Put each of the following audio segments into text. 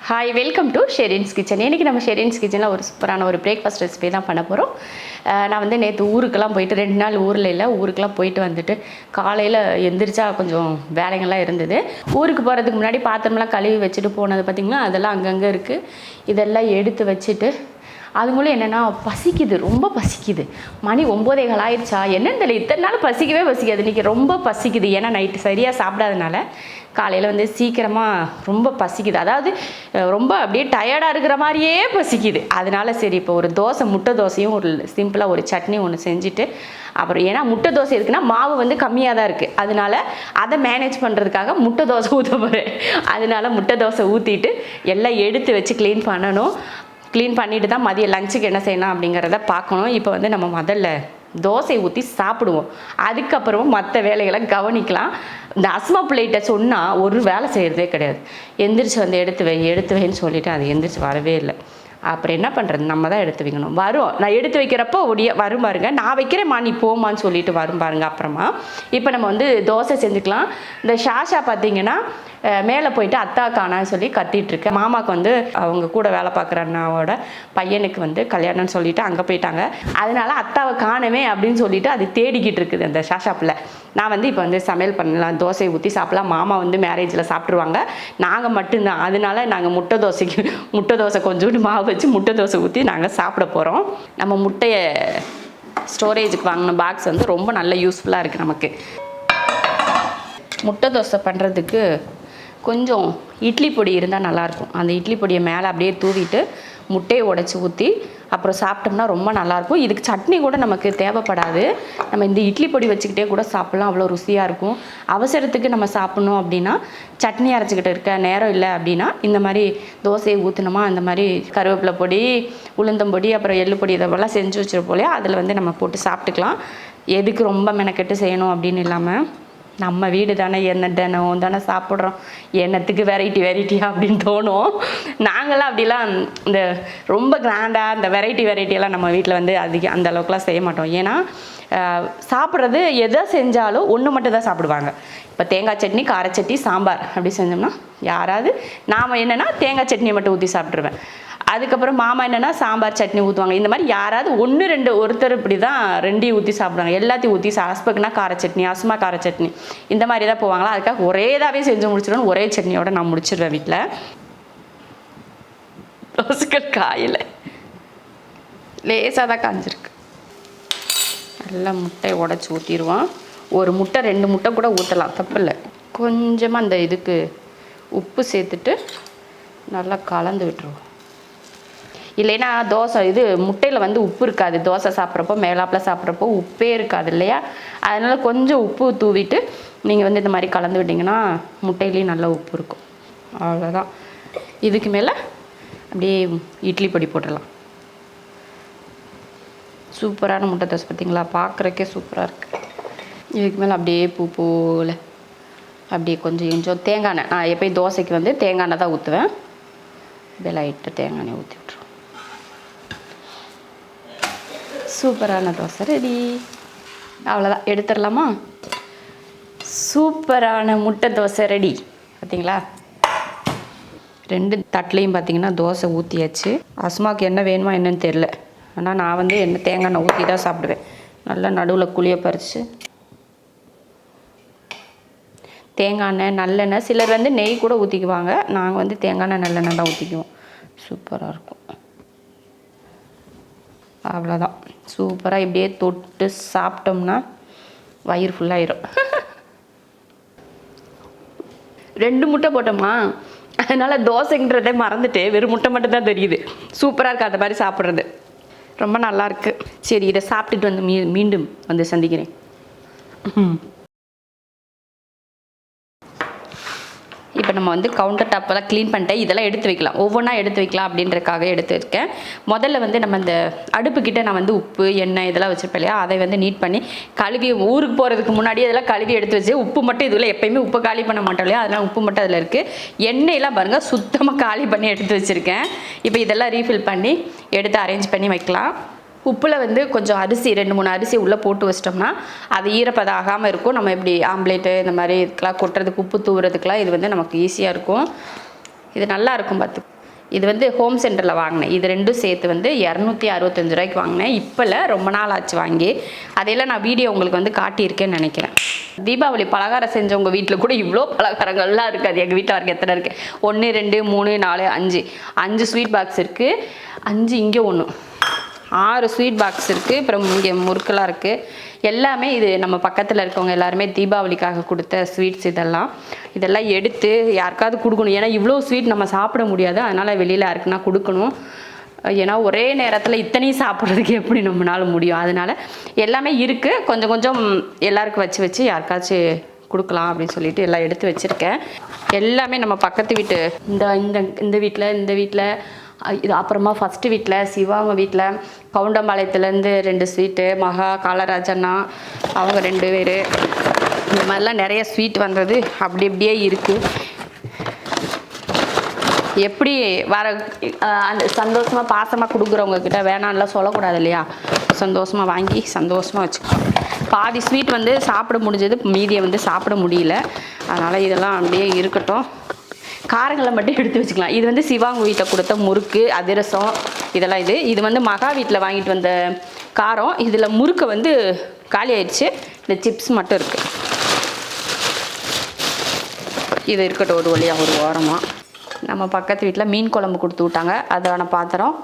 Hi welcome to Sherin's kitchen. இன்றைக்கி நம்ம ஷெரின்ஸ் கிச்சனில் ஒரு சூப்பரான ஒரு பிரேக்ஃபாஸ்ட் ரெசிபி தான் பண்ண போகிறோம். நான் வந்து நேற்று ஊருக்கெல்லாம் போயிட்டு 2 நாள் ஊரில் இல்லை, ஊருக்கெல்லாம் போயிட்டு வந்துட்டு காலையில் எந்திரிச்சா கொஞ்சம் வேலைங்கள்லாம் இருந்தது. ஊருக்கு போகிறதுக்கு முன்னாடி பாத்திரம்லாம் கழுவி வச்சுட்டு போனது பார்த்திங்கன்னா அதெல்லாம் அங்கங்கே இருக்குது. இதெல்லாம் எடுத்து வச்சுட்டு அதுங்களும் என்னென்னா பசிக்குது, ரொம்ப பசிக்குது. மணி 9:15 ஆயிடுச்சா என்னன்னு தெரியல, இத்தனை நாள் பசிக்கவே பசிக்காது, இன்றைக்கி ரொம்ப பசிக்குது. ஏன்னா நைட்டு சரியாக சாப்பிடாதனால காலையில் வந்து சீக்கிரமாக ரொம்ப பசிக்குது. அதாவது ரொம்ப அப்படியே டயர்டாக இருக்கிற மாதிரியே பசிக்குது. அதனால சரி இப்போ ஒரு முட்டை தோசையும் ஒரு சிம்பிளாக ஒரு சட்னி ஒன்று செஞ்சுட்டு அப்புறம் ஏன்னா முட்டை தோசை இருக்குன்னா மாவு வந்து கம்மியாக தான் இருக்குது, அதனால அதை மேனேஜ் பண்ணுறதுக்காக முட்டை தோசை ஊற்ற போகிறேன். அதனால முட்டை தோசை ஊற்றிட்டு எல்லாம் எடுத்து வச்சு க்ளீன் பண்ணணும். க்ளீன் பண்ணிவிட்டு தான் மதியம் லஞ்சுக்கு என்ன செய்யணும் அப்படிங்கிறத பார்க்கணும். இப்போ வந்து நம்ம முதல்ல தோசை ஊற்றி சாப்பிடுவோம், அதுக்கப்புறமும் மற்ற வேலைகளை கவனிக்கலாம். இந்த அஸ்மா பிள்ளைகிட்ட சொன்னால் ஒரு வேலை செய்கிறதே கிடையாது. எந்திரிச்சு வந்து எடுத்து வைன்னு சொல்லிவிட்டு அது எந்திரிச்சு வரவே இல்லை. அப்புறம் என்ன பண்ணுறது, நம்ம தான் எடுத்து வைக்கணும். வரும், நான் எடுத்து வைக்கிறப்போ வரும் பாருங்க, நான் வைக்கிறேம்மா நீ போமான்னு சொல்லிட்டு வரும் பாருங்க. அப்புறமா இப்போ நம்ம வந்து தோசை செஞ்சுக்கலாம். இந்த ஷாஷா பார்த்தீங்கன்னா மேலே போயிட்டு அத்தா காணான்னு சொல்லி கத்திட்டுருக்கேன். மாமாவுக்கு வந்து அவங்க கூட வேலை பார்க்குற அண்ணாவோட பையனுக்கு வந்து கல்யாணம்னு சொல்லிட்டு அங்கே போயிட்டாங்க. அதனால அத்தாவை காணவே அப்படின்னு சொல்லிட்டு அது தேடிக்கிட்டு இருக்குது அந்த ஷாஷாப்பில். நான் வந்து இப்போ வந்து சமையல் பண்ணலாம், தோசையை ஊற்றி சாப்பிடலாம். மாமா வந்து மேரேஜில் சாப்பிட்ருவாங்க, நாங்கள் மட்டும்தான். அதனால நாங்கள் முட்டை தோசை கொஞ்சோண்டு மாவு வச்சு முட்டை தோசை ஊற்றி நாங்கள் சாப்பிட போகிறோம். நம்ம முட்டையை ஸ்டோரேஜுக்கு வாங்கின பாக்ஸ் வந்து ரொம்ப நல்ல யூஸ்ஃபுல்லாக இருக்குது நமக்கு. முட்டை தோசை பண்ணுறதுக்கு கொஞ்சம் இட்லி பொடி இருந்தால் நல்லாயிருக்கும். அந்த இட்லி பொடியை மேலே அப்படியே தூவிட்டு முட்டையை உடைச்சி ஊற்றி அப்புறம் சாப்பிட்டோம்னா ரொம்ப நல்லாயிருக்கும். இதுக்கு சட்னி கூட நமக்கு தேவைப்படாது, நம்ம இந்த இட்லி பொடி வச்சுக்கிட்டே கூட சாப்பிட்லாம், அவ்வளோ ருசியாக இருக்கும். அவசரத்துக்கு நம்ம சாப்பிட்ணும் அப்படின்னா சட்னி அரைச்சிக்கிட்டு இருக்க நேரம் இல்லை அப்படின்னா இந்த மாதிரி தோசையை ஊற்றினோமா, அந்த மாதிரி கருவேப்பிலை பொடி, உளுந்தம்பொடி, அப்புறம் எள்ளு பொடி இதெல்லாம் செஞ்சு வச்சுருப்போம் இல்லையா, அதில் வந்து நம்ம போட்டு சாப்பிட்டுக்கலாம். எதுக்கு ரொம்ப மெனக்கெட்டு செய்யணும் அப்படின்னு இல்லாமல் நம்ம வீடு தானே, தினம் தானே சாப்பிட்றோம், என்னத்துக்கு வெரைட்டியாக அப்படின்னு தோணும். நாங்களாம் அப்படிலாம் இந்த ரொம்ப கிராண்டாக இந்த வெரைட்டியெல்லாம் நம்ம வீட்டில் வந்து அந்த அளவுக்குலாம் செய்ய மாட்டோம். ஏன்னா சாப்பிட்றது எதை செஞ்சாலும் ஒன்று மட்டும் தான் சாப்பிடுவாங்க. இப்போ தேங்காய் சட்னி, கார சட்னி, சாம்பார் அப்படி செஞ்சோம்னா யாராவது நாம் என்னென்னா தேங்காய் சட்னியை மட்டும் ஊற்றி சாப்பிட்ருவேன். அதுக்கப்புறம் மாமா என்னென்னா சாம்பார் சட்னி ஊற்றுவாங்க. இந்த மாதிரி யாராவது 1-2 ஒருத்தர் இப்படி தான் 2 ஊற்றி சாப்பிடுவாங்க. எல்லாத்தையும் ஊற்றி ஹஸ்பக்குனா கார சட்னி, அசுமா கார சட்னி இந்த மாதிரி தான் போவாங்களா. அதுக்காக ஒரேதாகவே செஞ்சு முடிச்சிடுவேன், ஒரே சட்னியோட நான் முடிச்சிடுவேன் வீட்டில். தோசைகள் காயில் லேசாக தான் காஞ்சிருக்கு. நல்லா முட்டையை உடச்சி ஊற்றிடுவோம். ஒரு முட்டை 2 முட்டை கூட ஊற்றலாம், தப்பு இல்லை. கொஞ்சமாக அந்த இதுக்கு உப்பு சேர்த்துட்டு நல்லா கலந்து விட்டுருவோம். இல்லைன்னா தோசை முட்டையில் வந்து உப்பு இருக்காது, தோசை சாப்பிட்றப்போ மேலாப்பில் சாப்பிட்றப்போ உப்பே இருக்காது இல்லையா. அதனால் கொஞ்சம் உப்பு தூவிட்டு நீங்கள் வந்து இந்த மாதிரி கலந்து விட்டிங்கன்னா முட்டையிலையும் நல்லா உப்பு இருக்கும். அவ்வளோதான். இதுக்கு மேலே அப்படியே இட்லி பொடி போட்டுடலாம். சூப்பரான முட்டை தோசை பார்த்தீங்களா, பார்க்குறக்கே சூப்பராக இருக்குது. இதுக்கு மேலே அப்படியே பூ போல் அப்படியே கொஞ்சம் தேங்காய் எண்ணெய், நான் எப்போயும் தோசைக்கு வந்து தேங்காய் எண்ணெய் தான் ஊற்றுவேன். அப்படியே லைட்டாக தேங்காய் எண்ணெய் ஊற்றி விட்ருவோம். சூப்பரான தோசை ரெடி. அவ்வளோதான், எடுத்துடலாமா. சூப்பரான முட்டை தோசை ரெடி. பார்த்தீங்களா, 2 தட்டுலையும் பார்த்தீங்கன்னா தோசை ஊற்றியாச்சு. அஸ்மாவுக்கு என்ன வேணுமா என்னன்னு தெரில, ஆனால் நான் வந்து தேங்காய் எண்ணெய் ஊற்றி தான் சாப்பிடுவேன். நல்லா நடுவில் குழியை பறித்து தேங்காய் எண்ணெய், நல்லெண்ணெய், சிலர் வந்து நெய் கூட ஊற்றிக்குவாங்க. நாங்கள் வந்து தேங்காய் எண்ணெய் நல்லெண்ணெய் தான் ஊற்றிக்குவோம். சூப்பராக இருக்கும். அவ்வளோதான், சூப்பராக இப்படியே தொட்டு சாப்பிட்டோம்னா வயிறு ஃபுல்லாயிரும். 2 முட்டை போட்டோமா, அதனால் தோசைன்றதே மறந்துட்டு வெறும் முட்டை மட்டும் தான் தெரியுது. சூப்பராக இருக்குது அந்த மாதிரி சாப்பிட்றது, ரொம்ப நல்லாயிருக்கு. சரி, இதை சாப்பிட்டுட்டு வந்து மீண்டும் வந்து சந்திக்கிறேன். இப்போ நம்ம வந்து கவுண்டர் டாப்பெல்லாம் க்ளீன் பண்ணிட்டேன். இதெல்லாம் எடுத்து வைக்கலாம், ஒவ்வொன்றா எடுத்து வைக்கலாம் அப்படின்றக்காக எடுத்து வைக்கேன். முதல்ல வந்து நம்ம இந்த அடுப்புக்கிட்ட நான் வந்து உப்பு, எண்ணெய் இதெல்லாம் வச்சுருப்பேன் இல்லையா, அதை வந்து நீட் பண்ணி கழுவி ஊருக்கு போகிறதுக்கு முன்னாடி அதெல்லாம் கழுவி எடுத்து வச்சு, உப்பு மட்டும் இதில் எப்போயுமே உப்பு காலி பண்ண மாட்டோம் இல்லையா, அதெல்லாம் உப்பு மட்டும் அதில் இருக்குது. எண்ணெயெல்லாம் பாருங்கள் சுத்தமாக காலி பண்ணி எடுத்து வச்சுருக்கேன். இப்போ இதெல்லாம் ரீஃபில் பண்ணி எடுத்து அரேஞ்ச் பண்ணி வைக்கலாம். உப்பில் வந்து கொஞ்சம் அரிசி 2-3 அரிசி உள்ளே போட்டு வச்சிட்டோம்னா அது ஈரப்பதம் ஆகாமல் இருக்கும். நம்ம இப்படி ஆம்லேட்டு இந்த மாதிரி இதுக்கெலாம் கொட்டுறதுக்கு உப்பு தூவுறதுக்கெலாம் இது வந்து நமக்கு ஈஸியாக இருக்கும். இது நல்லா இருக்கும் பார்த்து. இது வந்து ஹோம் சென்டரில் வாங்கினேன். இது ரெண்டும் சேர்த்து வந்து 265 ரூபாய்க்கு வாங்கினேன். இப்போல ரொம்ப நாள் ஆச்சு வாங்கி. அதையெல்லாம் நான் வீடியோ உங்களுக்கு வந்து காட்டியிருக்கேன்னு நினைக்கிறேன். தீபாவளி பலகாரம் செஞ்சவங்க வீட்டில் கூட இவ்வளோ பலகாரங்கள்லாம் இருக்காது. எங்கள் வீட்டில் வரைக்கும் எத்தனை இருக்குது? 1 2 3 4 5 ஸ்வீட் பாக்ஸ் இருக்குது. 5 இங்கே 1 6 ஸ்வீட் பாக்ஸ் இருக்குது. அப்புறம் இங்கே முறுக்கெல்லாம் இருக்குது. எல்லாமே இது நம்ம பக்கத்தில் இருக்கவங்க எல்லாருமே தீபாவளிக்காக கொடுத்த ஸ்வீட்ஸ். இதெல்லாம் எடுத்து யாருக்காவது கொடுக்கணும். ஏன்னா இவ்வளோ ஸ்வீட் நம்ம சாப்பிட முடியாது. அதனால் வெளியில் யாருக்குன்னா கொடுக்கணும். ஏன்னா ஒரே நேரத்தில் இத்தனையும் சாப்பிட்றதுக்கு எப்படி நம்மளால முடியும்? அதனால் எல்லாமே இருக்குது. கொஞ்சம் கொஞ்சம் எல்லாருக்கும் வச்சு யாருக்காச்சும் கொடுக்கலாம் அப்படின்னு சொல்லிட்டு எல்லாம் எடுத்து வச்சுருக்கேன். எல்லாமே நம்ம பக்கத்து வீட்டு இந்த வீட்டில் இது அப்புறமா ஃபஸ்ட்டு வீட்டில் சிவாங்க வீட்டில் கவுண்டம்பாளையத்துலேருந்து 2 ஸ்வீட்டு, மகா காலராஜண்ணா அவங்க 2 பேர், இந்த மாதிரிலாம் நிறைய ஸ்வீட் வந்தது அப்படியே இருக்குது. எப்படி வர அந்த சந்தோஷமாக பாசமாக கொடுக்குறவங்க கிட்ட வேணான்லாம் சொல்லக்கூடாது இல்லையா? சந்தோஷமாக வாங்கி சந்தோஷமாக வச்சுக்கலாம். பாதி ஸ்வீட் வந்து சாப்பிட முடிஞ்சது, மீதியை வந்து சாப்பிட முடியல. அதனால் இதெல்லாம் அப்படியே இருக்கட்டும். காரங்களை மட்டும் எடுத்து வச்சுக்கலாம். இது வந்து சிவாங்க வீட்டில் கொடுத்த முறுக்கு, அதிரசம் இதெல்லாம். இது வந்து மகா வீட்டில் வாங்கிட்டு வந்த காரம். இதில் முறுக்கு வந்து காலி ஆயிடுச்சு. இந்த சிப்ஸ் மட்டும் இருக்குது. இது இருக்கட்டும் ஒரு வழியாக ஒரு ஓரமாக. நம்ம பக்கத்து வீட்டில் மீன் குழம்பு கொடுத்து விட்டாங்க. அதான பாத்திரம்.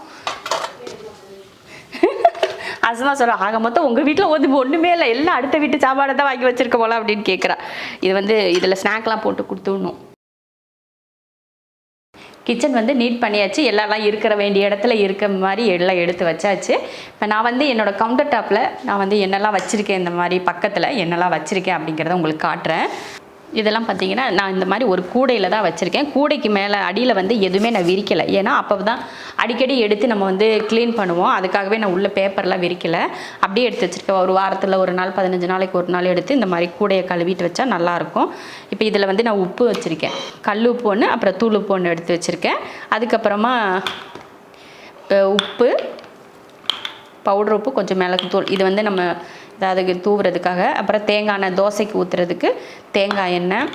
அதுதான் சொல்கிறேன். ஆக மொத்தம் உங்கள் வீட்டில் ஒன்றுமே இல்லை, எல்லாம் அடுத்த வீட்டு சாப்பாடை தான் வாங்கி வச்சுருக்க போல அப்படின்னு கேட்குறா. இது வந்து இதில் ஸ்நாக்லாம் போட்டு கொடுத்து விடணும். கிச்சன் வந்து நீட் பண்ணியாச்சு. எல்லாம் இருக்கிற வேண்டிய இடத்துல இருக்க மாதிரி எல்லாம் எடுத்து வச்சாச்சு. இப்போ நான் வந்து என்னோடய கவுண்டர் டாப்பில் நான் வந்து என்னெல்லாம் வச்சுருக்கேன், இந்த மாதிரி பக்கத்தில் என்னெல்லாம் வச்சுருக்கேன் அப்படிங்கிறத உங்களுக்கு காட்டுறேன். இதெல்லாம் பார்த்தீங்கன்னா நான் இந்த மாதிரி ஒரு கூடையில் தான் வச்சுருக்கேன். கூடைக்கு மேலே அடியில் வந்து எதுவுமே நான் விரிக்கலை. ஏன்னா அப்போ தான் அடிக்கடி எடுத்து நம்ம வந்து க்ளீன் பண்ணுவோம். அதுக்காகவே நான் உள்ள பேப்பர்லாம் விரிக்கலை, அப்படியே எடுத்து வச்சுருக்கேன். ஒரு வாரத்தில் ஒரு நாள் 15 நாளைக்கு ஒரு நாள் எடுத்து இந்த மாதிரி கூடையை கழுவிட்டு வச்சா நல்லாயிருக்கும். இப்போ இதில் வந்து நான் உப்பு வச்சுருக்கேன், கல் உப்பு ஒன்று, அப்புறம் தூள் உப்பு ஒன்று எடுத்து வச்சுருக்கேன். அதுக்கப்புறமா உப்பு, பவுடர் உப்பு, கொஞ்சம் மிளகு தூள். இது வந்து நம்ம அதுக்கு தூவுறதுக்காக. அப்புறம் தேங்காய் எண்ணெய், தோசைக்கு ஊற்றுறதுக்கு தேங்காய் எண்ணெய்.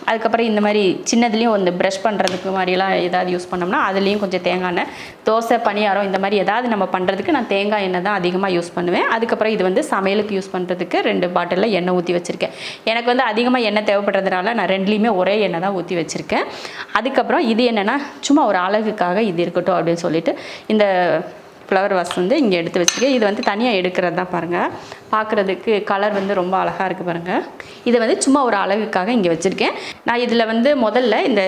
அதுக்கப்புறம் இந்த மாதிரி சின்னதுலேயும் வந்து ப்ரஷ் பண்ணுறதுக்கு மாதிரிலாம் ஏதாவது யூஸ் பண்ணோம்னா அதுலேயும் கொஞ்சம் தேங்காய் எண்ணெய். தோசை, பணியாரம் இந்த மாதிரி ஏதாவது நம்ம பண்ணுறதுக்கு நான் தேங்காய் எண்ணெய் தான் அதிகமாக யூஸ் பண்ணுவேன். அதுக்கப்புறம் இது வந்து சமையலுக்கு யூஸ் பண்ணுறதுக்கு 2 பாட்டிலில் எண்ணெய் ஊற்றி வச்சுருக்கேன். எனக்கு வந்து அதிகமாக எண்ணெய் தேவைப்படுறதுனால நான் 2லேயுமே ஒரே எண்ணெய் தான் ஊற்றி வச்சுருக்கேன். அதுக்கப்புறம் இது என்னென்னா சும்மா ஒரு அழகுக்காக இது இருக்கட்டும் அப்படின்னு சொல்லிட்டு இந்த ஃப்ளவர் வாஸ் வந்து இங்கே எடுத்து வச்சுருக்கேன். இது வந்து தனியாக எடுக்கிறது தான் பாருங்கள். பார்க்குறதுக்கு கலர் வந்து ரொம்ப அழகாக இருக்குது பாருங்கள். இதை வந்து சும்மா ஒரு அழகுக்காக இங்கே வச்சுருக்கேன். நான் இதில் வந்து முதல்ல இந்த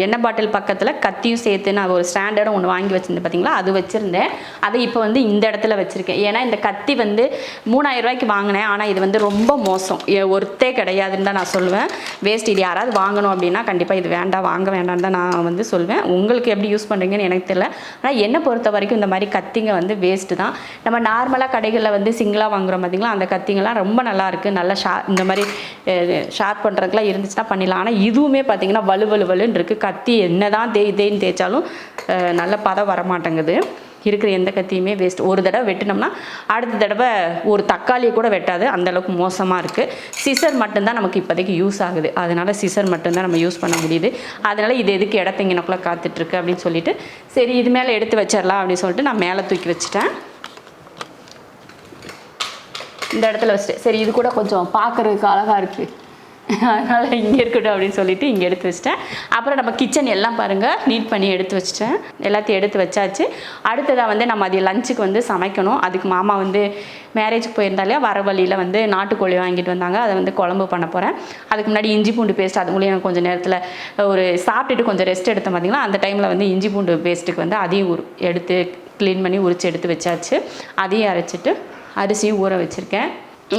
எண்ணெய் பாட்டில் பக்கத்தில் கத்தியும் சேர்த்து நான் ஒரு ஸ்டாண்டர்டும் ஒன்று வாங்கி வச்சுருந்தேன் பார்த்தீங்களா, அது வச்சுருந்தேன். அதை இப்போ வந்து இந்த இடத்துல வச்சுருக்கேன். ஏன்னா இந்த கத்தி வந்து 3000 ரூபாய்க்கு வாங்கினேன். ஆனால் இது வந்து ரொம்ப மோசம், ஒர்த்தே கிடையாதுன்னு தான் நான் சொல்லுவேன். வேஸ்ட். இது யாராவது வாங்கணும் அப்படின்னா கண்டிப்பாக இது வேண்டாம், வாங்க வேண்டாம்னு தான் நான் வந்து சொல்வேன். உங்களுக்கு எப்படி யூஸ் பண்ணுறீங்கன்னு எனக்கு தெரியல. ஆனால் என்னை பொறுத்த வரைக்கும் இந்த மாதிரி கத்திங்க வந்து வேஸ்ட்டு தான். நம்ம நார்மலாக கடைகளில் வந்து சிங்கிளாக வாங்குகிறோம் பார்த்தீங்களா, அந்த கத்திங்கெல்லாம் ரொம்ப நல்லாயிருக்கு. நல்லா இந்த மாதிரி ஷார்ப் பண்ணுறதுக்குலாம் இருந்துச்சுன்னா பண்ணிடலாம். ஆனால் இதுவுமே பார்த்தீங்கன்னா வலு இருக்குது. கத்தி என்ன தான் தேய்ன்னு தேய்ச்சாலும் நல்ல பதம் வரமாட்டேங்குது. இருக்கிற எந்த கத்தியுமே வேஸ்ட். ஒரு தடவை வெட்டினோம்னா அடுத்த தடவை ஒரு தக்காளியை கூட வெட்டாது, அந்தளவுக்கு மோசமாக இருக்குது. சிசர் மட்டும்தான் நமக்கு இப்போதைக்கு யூஸ் ஆகுது. அதனால் சிசர் மட்டும்தான் நம்ம யூஸ் பண்ண முடியுது. அதனால் இது எதுக்கு இடத்தங்கினக்குள்ளே காத்துட்ருக்கு அப்படின்னு சொல்லிட்டு சரி இது மேலே எடுத்து வச்சிடலாம் அப்படின்னு சொல்லிட்டு நான் மேலே தூக்கி வச்சுட்டேன். இந்த இடத்துல வச்சுட்டேன். சரி இது கூட கொஞ்சம் பார்க்குறதுக்கு அழகாக இருக்குது, அதனால் இங்கே இருக்கட்டும் அப்படின்னு சொல்லிட்டு இங்கே எடுத்து வச்சிட்டேன். அப்புறம் நம்ம கிச்சன் எல்லாம் பாருங்கள் நீட் பண்ணி எடுத்து வச்சிட்டேன். எல்லாத்தையும் எடுத்து வச்சாச்சு. அடுத்ததாக வந்து நம்ம அது லஞ்சுக்கு வந்து சமைக்கணும். அதுக்கு மாமா வந்து மேரேஜுக்கு போயிருந்தாலே வர வழியில் வந்து நாட்டுக்கோழி வாங்கிட்டு வந்தாங்க. அதை வந்து குழம்பு பண்ண போகிறேன். அதுக்கு முன்னாடி இஞ்சி பூண்டு பேஸ்ட், அது மூலியம் கொஞ்சம் நேரத்தில் ஒரு சாப்பிட்டுட்டு கொஞ்சம் ரெஸ்ட் எடுத்தேன் பார்த்தீங்களா, அந்த டைமில் வந்து இஞ்சி பூண்டு பேஸ்ட்டுக்கு வந்து அதையும் எடுத்து க்ளீன் பண்ணி உரித்து எடுத்து வச்சாச்சு. அதையும் அரைச்சிட்டு அரிசியும் ஊற வச்சுருக்கேன்.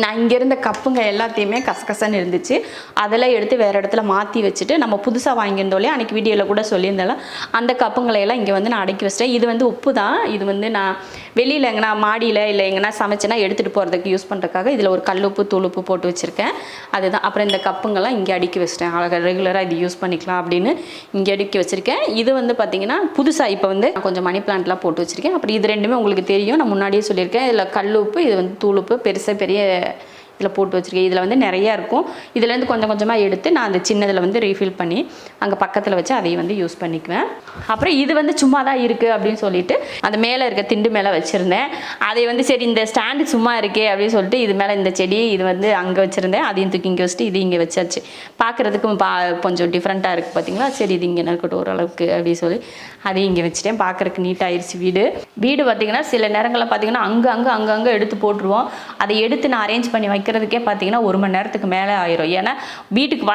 நான் இங்கே இருந்த கப்புங்க எல்லாத்தையுமே கசகசன்னு இருந்துச்சு. அதெல்லாம் எடுத்து வேறு இடத்துல மாற்றி வச்சுட்டு நம்ம புதுசாக வாங்கியிருந்தோம் அன்றைக்கி வீடியோவில் கூட சொல்லியிருந்தாலும் அந்த கப்புங்களையெல்லாம் இங்கே வந்து நான் அடக்கி வச்சிட்டேன். இது வந்து உப்பு தான். இது வந்து நான் வெளியில் எங்கன்னா மாடியில் இல்லை எங்கன்னா சமைச்சேன்னா எடுத்துகிட்டு போகிறதுக்கு யூஸ் பண்ணுறதுக்காக இதில் ஒரு கல்லுப்பு தூளுப்பு போட்டு வச்சுருக்கேன். அதுதான். அப்புறம் இந்த கப்புங்கெல்லாம் இங்கே அடுக்கி வச்சிட்டேன். அழகாக ரெகுலராக இது யூஸ் பண்ணிக்கலாம் அப்படின்னு இங்கே அடுக்கி வச்சுருக்கேன். இது வந்து பார்த்திங்கன்னா புதுசாக இப்போ வந்து கொஞ்சம் மணி பிளான்ட்லாம் போட்டு வச்சுருக்கேன். அப்புறம் இது ரெண்டுமே உங்களுக்கு தெரியும், நான் முன்னாடியே சொல்லியிருக்கேன். இதில் கல்லுப்பு, இது வந்து தூளுப்பு, பெரிய இதில் போட்டு வச்சுருக்கேன். இதில் வந்து நிறையா இருக்கும். இதுலேருந்து கொஞ்சம் கொஞ்சமாக எடுத்து நான் அந்த சின்னதில் வந்து ரீஃபில் பண்ணி அங்கே பக்கத்தில் வச்சு அதையும் வந்து யூஸ் பண்ணிக்குவேன். அப்புறம் இது வந்து சும்மா தான் இருக்குது அப்படின்னு சொல்லிட்டு அந்த மேலே இருக்க திண்டு மேலே வச்சுருந்தேன். அதை வந்து சரி இந்த ஸ்டாண்டு சும்மா இருக்கே அப்படின்னு சொல்லிட்டு இது மேலே இந்த செடி இது வந்து அங்கே வச்சுருந்தேன். அதையும் தூக்கி இங்கே வச்சுட்டு இது இங்கே வச்சாச்சு. பார்க்குறதுக்கும் கொஞ்சம் டிஃப்ரெண்ட்டாக இருக்குது பார்த்தீங்களா. சரி இது இங்கே இருக்கட்டும் ஓரளவுக்கு அப்படின்னு சொல்லி அதையும் இங்கே வச்சுட்டேன். பார்க்குறதுக்கு நீட்டாகிடுச்சு வீடு பார்த்திங்கன்னா சில நேரங்களில் பார்த்திங்கன்னா அங்கங்கே எடுத்து போட்டுருவோம். அதை எடுத்து நான் அரேஞ்ச் பண்ணி வைக்கிறதுக்கே பார்த்திங்கன்னா 1 மணி நேரத்துக்கு மேலே ஆயிரும். ஏன்னா வீட்டுக்கு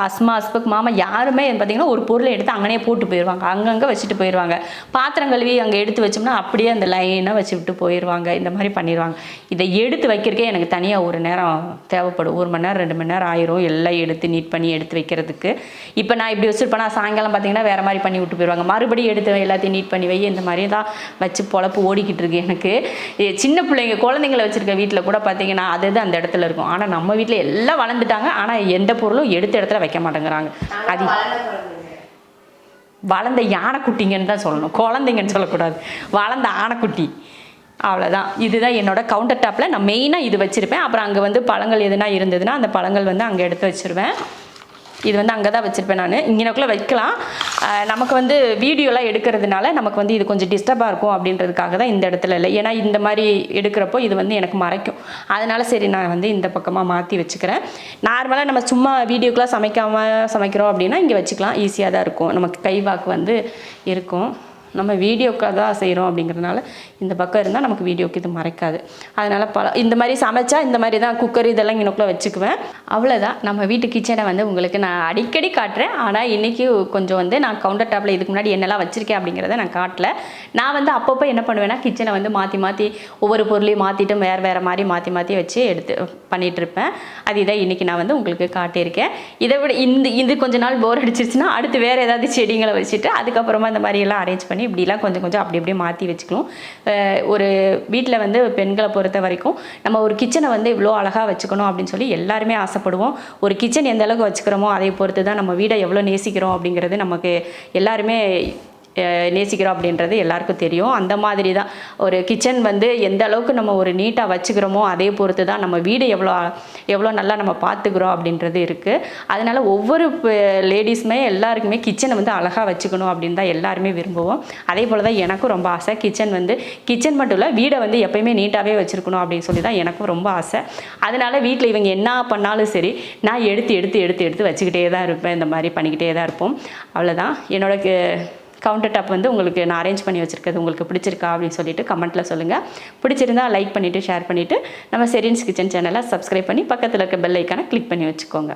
அஸ்மா அஸ்பக் மாமா யாருமே பார்த்திங்கன்னா ஒரு பொருளை எடுத்து அங்கனே போட்டு போயிடுவாங்க. அங்கங்கே வச்சுட்டு போயிடுவாங்க. பாத்திரம் கழுவி அங்கே எடுத்து வச்சோம்னா அப்படியே அந்த லைனாக வச்சு விட்டு போயிடுவாங்க. இந்த மாதிரி பண்ணிடுவாங்க. இதை எடுத்து வைக்கிறக்கே எனக்கு தனியாக ஒரு நேரம் தேவைப்படும். 1 மணி நேரம் 2 மணி நேரம் ஆயிரும் எல்லாம் எடுத்து நீட் பண்ணி எடுத்து வைக்கிறதுக்கு. இப்போ நான் இப்படி வச்சுருப்பேன்னா சாயங்காலம் பார்த்திங்கன்னா வேறு மாதிரி பண்ணி விட்டு போயிடுவாங்க. மறுபடியும் எடுத்து எல்லாத்தையும் நீட் பண்ணி வை இந்த மாதிரி தான் வச்சு பொழப்பு ஓடிக்கிட்டு இருக்கு எனக்கு. சின்ன பிள்ளைங்க குழந்தைங்களை வச்சுருக்க வீட்டில் கூட பார்த்திங்கன்னா அது அந்த இடத்துல இருக்கும். ஆனால் நம்ம வீட்டில் எல்லாம் வளர்ந்துட்டாங்க. ஆனால் எந்த பொருளும் எடுத்த இடத்துல வைக்க மாட்டேங்கிறாங்க. அது வளர்ந்த யானைக்குட்டிங்கன்னு தான் சொல்லணும், குழந்தைங்கன்னு சொல்லக்கூடாது. வளர்ந்த ஆனைக்குட்டி அவ்வளோதான். இதுதான் என்னோடய கவுண்டர் டாப்பில் நான் மெயினாக இது வச்சுருப்பேன். அப்புறம் அங்கே வந்து பழங்கள் எதுனா இருந்ததுன்னா அந்த பழங்கள் வந்து அங்கே எடுத்து வச்சுருவேன். இது வந்து அங்கே தான் வச்சுருப்பேன் நான். இங்கனக்குள்ளே வைக்கலாம். நமக்கு வந்து வீடியோலாம் எடுக்கிறதுனால நமக்கு வந்து இது கொஞ்சம் டிஸ்டர்பாக இருக்கும் அப்படின்றதுக்காக தான் இந்த இடத்துல இல்லை. ஏன்னா இந்த மாதிரி எடுக்கிறப்போ இது வந்து எனக்கு மறைக்கும். அதனால் சரி நான் வந்து இந்த பக்கமாக மாற்றி வச்சுக்கிறேன். நார்மலாக நம்ம சும்மா வீடியோக்கெலாம் சமைக்கிறோம் அப்படின்னா இங்கே வச்சுக்கலாம். ஈஸியாக தான் இருக்கும். நமக்கு கைவாக்கு வந்து இருக்கும். நம்ம வீடியோக்காக தான் செய்கிறோம் அப்படிங்கிறதுனால இந்த பக்கம் இருந்தால் நமக்கு வீடியோக்கு இது மறைக்காது. அதனால் இந்த மாதிரி சமைச்சா இந்த மாதிரி தான் குக்கர் இதெல்லாம் இங்கனக்குள்ளே வச்சுக்குவேன். அவ்வளோதான். நம்ம வீட்டு கிச்சனை வந்து உங்களுக்கு நான் அடிக்கடி காட்டுறேன். ஆனால் இன்றைக்கி கொஞ்சம் வந்து நான் கவுண்டர் டாப்பில் இதுக்கு முன்னாடி என்னெல்லாம் வச்சுருக்கேன் அப்படிங்கிறத நான் காட்டல. நான் வந்து அப்பப்போ என்ன பண்ணுவேன்னா கிச்சனை வந்து மாற்றி ஒவ்வொரு பொருளையும் மாற்றிட்டு வேறு மாதிரி மாற்றி வச்சு எடுத்து பண்ணிகிட்ருப்பேன். அதுதான் இன்றைக்கி நான் வந்து உங்களுக்கு காட்டியிருக்கேன். இதை விட இது கொஞ்ச நாள் போர் அடிச்சிருச்சுன்னா அடுத்து வேறு ஏதாவது செடிங்களை வச்சுட்டு அதுக்கப்புறமா இந்த மாதிரியெல்லாம் அரேஞ்ச் பண்ணி இப்படிலாம் கொஞ்சம் அப்படி மாற்றி வச்சுக்கணும். ஒரு வீட்டில் வந்து பெண்களை பொறுத்த வரைக்கும் நம்ம ஒரு கிச்சனை வந்து இவ்வளோ அழகாக வச்சுக்கணும் அப்படின்னு சொல்லி எல்லாருமே ஆசைப்படுவோம். ஒரு கிச்சன் எந்த அளவுக்கு வச்சுக்கிறோமோ அதை பொறுத்து தான் நம்ம வீடை எவ்வளோ நேசிக்கிறோம் அப்படிங்கிறது நமக்கு எல்லாருமே நேசிக்கிறோம் அப்படின்றது எல்லாருக்கும் தெரியும். அந்த மாதிரி தான் ஒரு கிச்சன் வந்து எந்த அளவுக்கு நம்ம ஒரு நீட்டாக வச்சுக்கிறோமோ அதே பொறுத்து தான் நம்ம வீடு எவ்வளோ நல்லா நம்ம பார்த்துக்கிறோம் அப்படின்றது இருக்குது. அதனால் ஒவ்வொரு லேடிஸுமே எல்லாருக்குமே கிச்சனை வந்து அழகாக வச்சுக்கணும் அப்படின்னு தான் எல்லாருமே விரும்புவோம். அதே போல் தான் எனக்கும் ரொம்ப ஆசை. கிச்சன் மட்டும் இல்லை வீடை வந்து எப்போயுமே நீட்டாகவே வச்சுருக்கணும் அப்படின்னு சொல்லி தான் எனக்கும் ரொம்ப ஆசை. அதனால் வீட்டில் இவங்க என்ன பண்ணாலும் சரி நான் எடுத்து வச்சுக்கிட்டே தான் இருப்பேன். இந்த மாதிரி பண்ணிக்கிட்டே தான் இருப்போம். அவ்வளோதான். என்னோட கவுண்டர் டாப் வந்து உங்களுக்கு நான் அரேஞ்ச் பண்ணி வச்சுருக்கிறது உங்களுக்கு பிடிச்சிருக்கா அப்படின்னு சொல்லிட்டு கமெண்ட்டில் சொல்லுங்கள். பிடிச்சிருந்தா லைக் பண்ணிவிட்டு ஷேர் பண்ணிவிட்டு நம்ம ஷெரின்ஸ் கிச்சன் சேனலை சப்ஸ்கிரைப் பண்ணி பக்கத்தில் இருக்க பெல் ஐக்கானை கிளிக் பண்ணி வச்சுக்கோங்க.